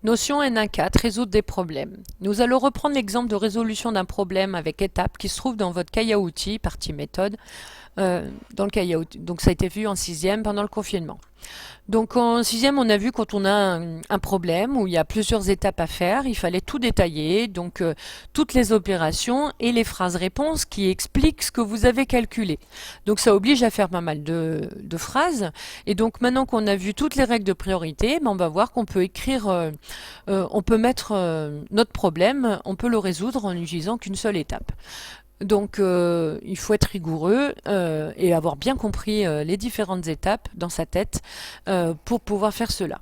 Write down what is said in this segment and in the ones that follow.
Notion N1-4, résoudre des problèmes. Nous allons reprendre l'exemple de résolution d'un problème avec étapes qui se trouve dans votre cahier à outils, partie méthode, dans le cahier à outils. Donc ça a été vu en sixième pendant le confinement. Donc en sixième, on a vu quand on a un problème où il y a plusieurs étapes à faire, il fallait tout détailler, donc toutes les opérations et les phrases réponses qui expliquent ce que vous avez calculé. Donc ça oblige à faire pas mal de phrases. Et donc maintenant qu'on a vu toutes les règles de priorité, on va voir qu'on peut écrire, on peut mettre notre problème, on peut le résoudre en n'utilisant qu'une seule étape. Donc il faut être rigoureux et avoir bien compris les différentes étapes dans sa tête pour pouvoir faire cela.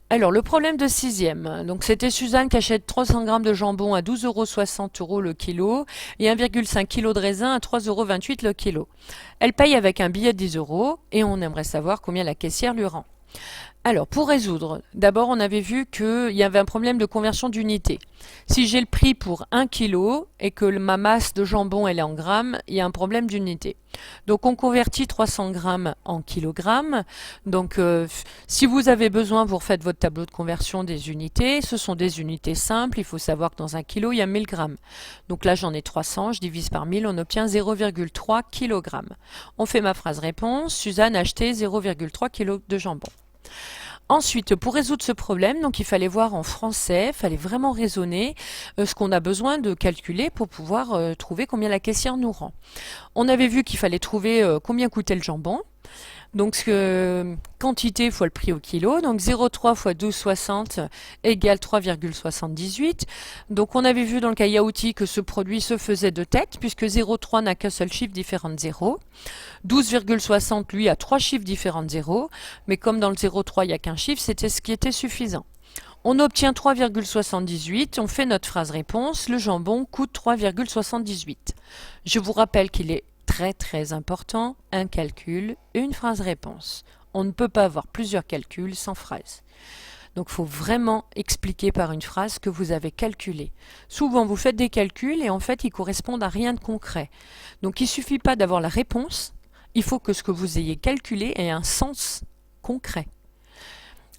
Alors le problème de sixième, donc c'était Suzanne qui achète 300 grammes de jambon à 12,60 € le kilo et 1,5 kg de raisin à 3,28 € le kilo. Elle paye avec un billet de 10 € et on aimerait savoir combien la caissière lui rend. Alors, pour résoudre, d'abord, on avait vu qu'il y avait un problème de conversion d'unité. Si j'ai le prix pour 1 kg et que ma masse de jambon elle est en grammes, il y a un problème d'unité. Donc, on convertit 300 grammes en kilogrammes. Donc, si vous avez besoin, vous refaites votre tableau de conversion des unités. Ce sont des unités simples. Il faut savoir que dans un kilo, il y a 1000 grammes. Donc là, j'en ai 300. Je divise par 1000. On obtient 0,3 kg. On fait ma phrase réponse. Suzanne a acheté 0,3 kg de jambon. Ensuite, pour résoudre ce problème, donc il fallait voir en français, il fallait vraiment raisonner ce qu'on a besoin de calculer pour pouvoir trouver combien la caissière nous rend. On avait vu qu'il fallait trouver combien coûtait le jambon. Donc quantité fois le prix au kilo, donc 0,3 fois 12,60 égale 3,78. Donc on avait vu dans le cahier à outils que ce produit se faisait de tête, puisque 0,3 n'a qu'un seul chiffre différent de 0. 12,60 lui a 3 chiffres différents de 0, mais comme dans le 0,3 il n'y a qu'un chiffre, c'était ce qui était suffisant. On obtient 3,78, on fait notre phrase réponse, le jambon coûte 3,78. Je vous rappelle qu'il est très important, un calcul, une phrase réponse. On ne peut pas avoir plusieurs calculs sans phrase. Donc il faut vraiment expliquer par une phrase ce que vous avez calculé. Souvent vous faites des calculs et en fait ils correspondent à rien de concret. Donc il ne suffit pas d'avoir la réponse, il faut que ce que vous ayez calculé ait un sens concret.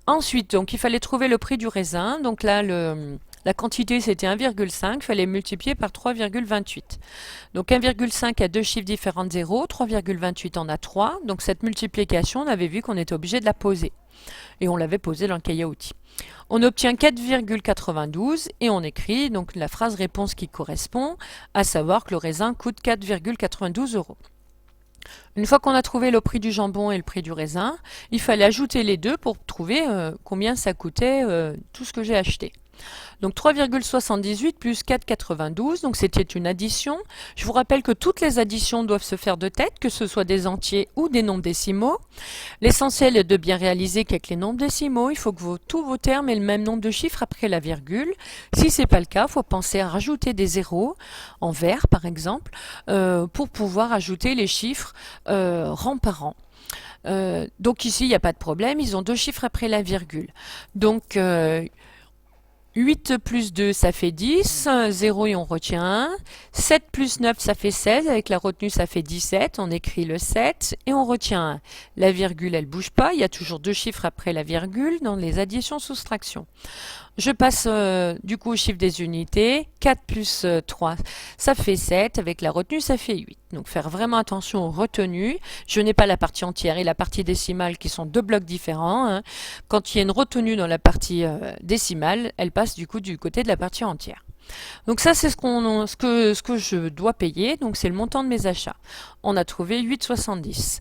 Ensuite, donc il fallait trouver le prix du raisin. Donc là, la quantité c'était 1,5, il fallait multiplier par 3,28. Donc 1,5 a deux chiffres différents de 0, 3,28 en a 3. Donc cette multiplication, on avait vu qu'on était obligé de la poser. Et on l'avait posée dans le cahier à outils. On obtient 4,92 et on écrit donc la phrase réponse qui correspond, à savoir que le raisin coûte 4,92 €. Une fois qu'on a trouvé le prix du jambon et le prix du raisin, il fallait ajouter les deux pour trouver combien ça coûtait tout ce que j'ai acheté. Donc 3,78 plus 4,92, donc c'était une addition. Je vous rappelle que toutes les additions doivent se faire de tête, que ce soit des entiers ou des nombres décimaux. L'essentiel est de bien réaliser qu'avec les nombres décimaux, il faut que tous vos termes aient le même nombre de chiffres après la virgule. Si ce n'est pas le cas, il faut penser à rajouter des zéros, en vert par exemple, pour pouvoir ajouter les chiffres rang par rang. Donc ici, il n'y a pas de problème, ils ont deux chiffres après la virgule. Donc 8 plus 2, ça fait 10, 0 et on retient 1. 7 plus 9, ça fait 16, avec la retenue, ça fait 17. On écrit le 7 et on retient 1. La virgule, elle bouge pas, il y a toujours deux chiffres après la virgule dans les additions-soustractions. Je passe du coup au chiffre des unités. 4 plus 3, ça fait 7. Avec la retenue, ça fait 8. Donc faire vraiment attention aux retenues. Je n'ai pas la partie entière et la partie décimale qui sont deux blocs différents. Hein. Quand il y a une retenue dans la partie décimale, elle passe du coup du côté de la partie entière. Donc ça c'est ce que je dois payer, donc c'est le montant de mes achats. On a trouvé 8,70.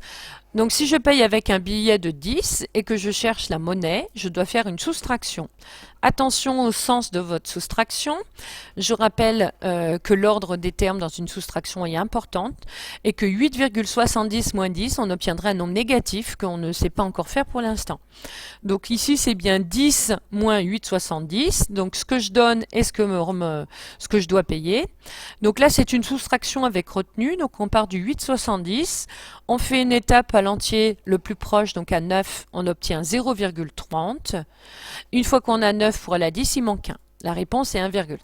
Donc si je paye avec un billet de 10 et que je cherche la monnaie, je dois faire une soustraction. Attention au sens de votre soustraction. Je rappelle que l'ordre des termes dans une soustraction est important et que 8,70 moins 10, on obtiendra un nombre négatif qu'on ne sait pas encore faire pour l'instant. Donc ici, c'est bien 10 moins 8,70. Donc ce que je donne est ce que je dois payer. Donc là, c'est une soustraction avec retenue. Donc on part du 8,70. On fait une étape à l'entier le plus proche, donc à 9, on obtient 0,30. Une fois qu'on a 9 pour la 10, il manque 1. La réponse est 1,30.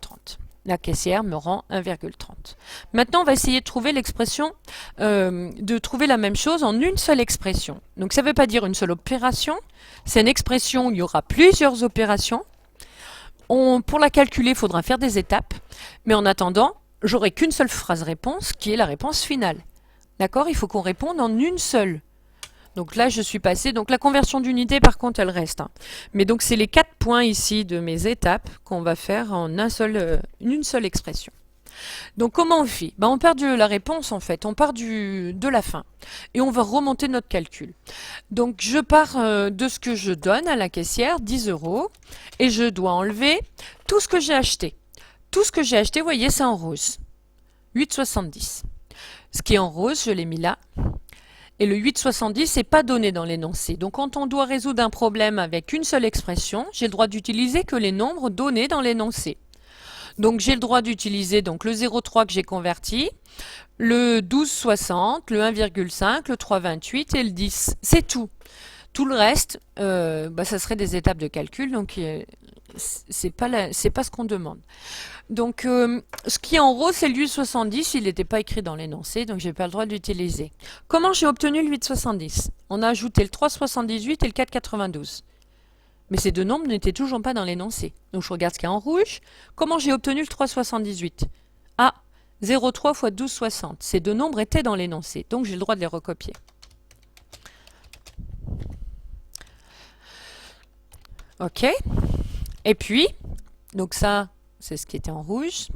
La caissière me rend 1,30. Maintenant, on va essayer de trouver l'expression, de trouver la même chose en une seule expression. Donc ça ne veut pas dire une seule opération, c'est une expression où il y aura plusieurs opérations. Pour la calculer, il faudra faire des étapes, mais en attendant, j'aurai qu'une seule phrase réponse qui est la réponse finale. D'accord? Il faut qu'on réponde en une seule. Donc là, je suis passée. Donc la conversion d'unité, par contre, elle reste, hein. Mais donc, c'est les 4 points ici de mes étapes qu'on va faire en une seule expression. Donc comment on fait? Ben, on part de la réponse en fait, on part de la fin et on va remonter notre calcul. Donc je pars de ce que je donne à la caissière, 10 euros, et je dois enlever tout ce que j'ai acheté. Tout ce que j'ai acheté, vous voyez, c'est en rose. 8,70. Ce qui est en rose, je l'ai mis là. Et le 8,70 n'est pas donné dans l'énoncé. Donc quand on doit résoudre un problème avec une seule expression, j'ai le droit d'utiliser que les nombres donnés dans l'énoncé. Donc j'ai le droit d'utiliser donc le 0,3 que j'ai converti, le 12,60, le 1,5, le 3,28 et le 10. C'est tout. Tout le reste, ça serait des étapes de calcul, donc c'est pas ce qu'on demande. Donc ce qui est en rose, c'est le 8,70, il n'était pas écrit dans l'énoncé, donc j'ai pas le droit d'utiliser. Comment j'ai obtenu le 8,70? On a ajouté le 3,78 et le 4,92. Mais ces deux nombres n'étaient toujours pas dans l'énoncé. Donc je regarde ce qu'il y a en rouge. Comment j'ai obtenu le 3,78? Ah, 0,3 fois 12,60. Ces deux nombres étaient dans l'énoncé, donc j'ai le droit de les recopier. Ok. Et puis, donc ça, c'est ce qui était en rouge.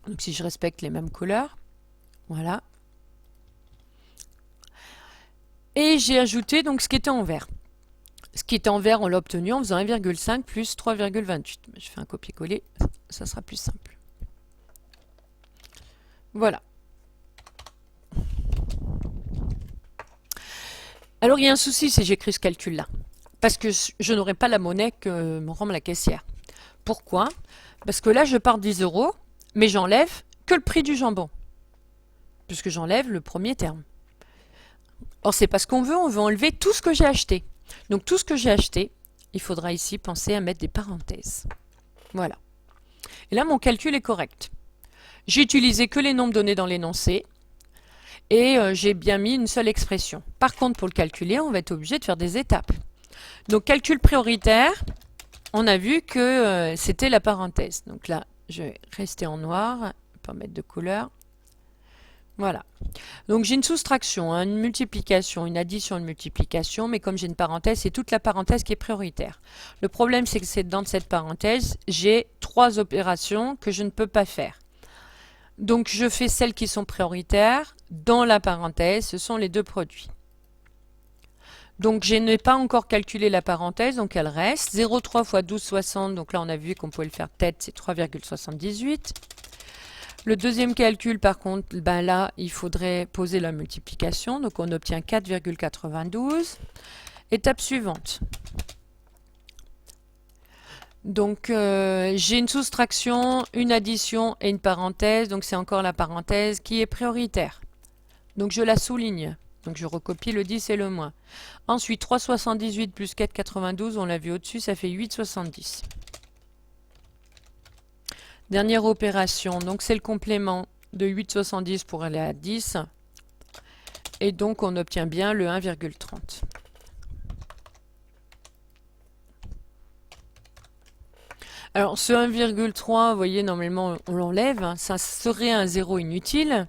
Donc si je respecte les mêmes couleurs, voilà. Et j'ai ajouté donc ce qui était en vert. Ce qui était en vert, on l'a obtenu en faisant 1,5 plus 3,28. Je fais un copier-coller, ça sera plus simple. Voilà. Alors il y a un souci si j'écris ce calcul-là. Parce que je n'aurai pas la monnaie que me rend la caissière. Pourquoi? Parce que là, je pars 10 euros, mais j'enlève que le prix du jambon. Puisque j'enlève le premier terme. Or, c'est pas ce qu'on veut, on veut enlever tout ce que j'ai acheté. Donc tout ce que j'ai acheté, il faudra ici penser à mettre des parenthèses. Voilà. Et là, mon calcul est correct. J'ai utilisé que les nombres donnés dans l'énoncé et j'ai bien mis une seule expression. Par contre, pour le calculer, on va être obligé de faire des étapes. Donc calcul prioritaire, on a vu que c'était la parenthèse. Donc là, je vais rester en noir, pas mettre de couleur. Voilà. Donc j'ai une soustraction, hein, une multiplication, une addition, une multiplication, mais comme j'ai une parenthèse, c'est toute la parenthèse qui est prioritaire. Le problème, c'est que c'est dans cette parenthèse, j'ai 3 opérations que je ne peux pas faire. Donc je fais celles qui sont prioritaires. Dans la parenthèse, ce sont les deux produits. Donc je n'ai pas encore calculé la parenthèse, donc elle reste. 0,3 fois 12,60, donc là on a vu qu'on pouvait le faire tête, c'est 3,78. Le deuxième calcul, par contre, ben là, il faudrait poser la multiplication. Donc, on obtient 4,92. Étape suivante. Donc, j'ai une soustraction, une addition et une parenthèse. Donc, c'est encore la parenthèse qui est prioritaire. Donc, je la souligne. Donc, je recopie le 10 et le moins. Ensuite, 3,78 plus 4,92, on l'a vu au-dessus, ça fait 8,70. Dernière opération, donc c'est le complément de 8,70 pour aller à 10. Et donc on obtient bien le 1,30. Alors ce 1,3, vous voyez, normalement on l'enlève, hein, ça serait un zéro inutile.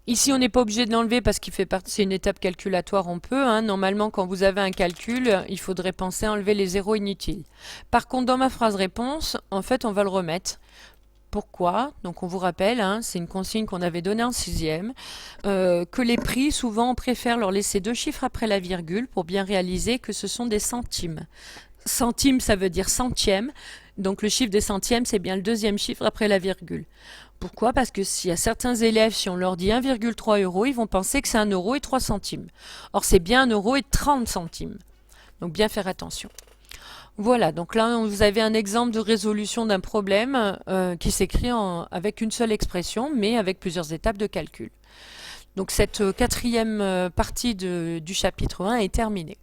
Ici, on n'est pas obligé de l'enlever parce qu'il fait partie, c'est une étape calculatoire, on peut. Hein. Normalement, quand vous avez un calcul, il faudrait penser à enlever les zéros inutiles. Par contre, dans ma phrase réponse, en fait, on va le remettre. Pourquoi? Donc, on vous rappelle, hein, c'est une consigne qu'on avait donnée en 6e, que les prix, souvent, on préfère leur laisser 2 chiffres après la virgule pour bien réaliser que ce sont des centimes. Centimes, ça veut dire centième. Donc, le chiffre des centièmes, c'est bien le deuxième chiffre après la virgule. Pourquoi? Parce que s'il y a certains élèves, si on leur dit 1,3 €, ils vont penser que c'est 1 € et 3 centimes. Or, c'est bien 1 € et 30 centimes. Donc, bien faire attention. Voilà, donc là, vous avez un exemple de résolution d'un problème qui s'écrit avec une seule expression, mais avec plusieurs étapes de calcul. Donc, cette 4e partie du chapitre 1 est terminée.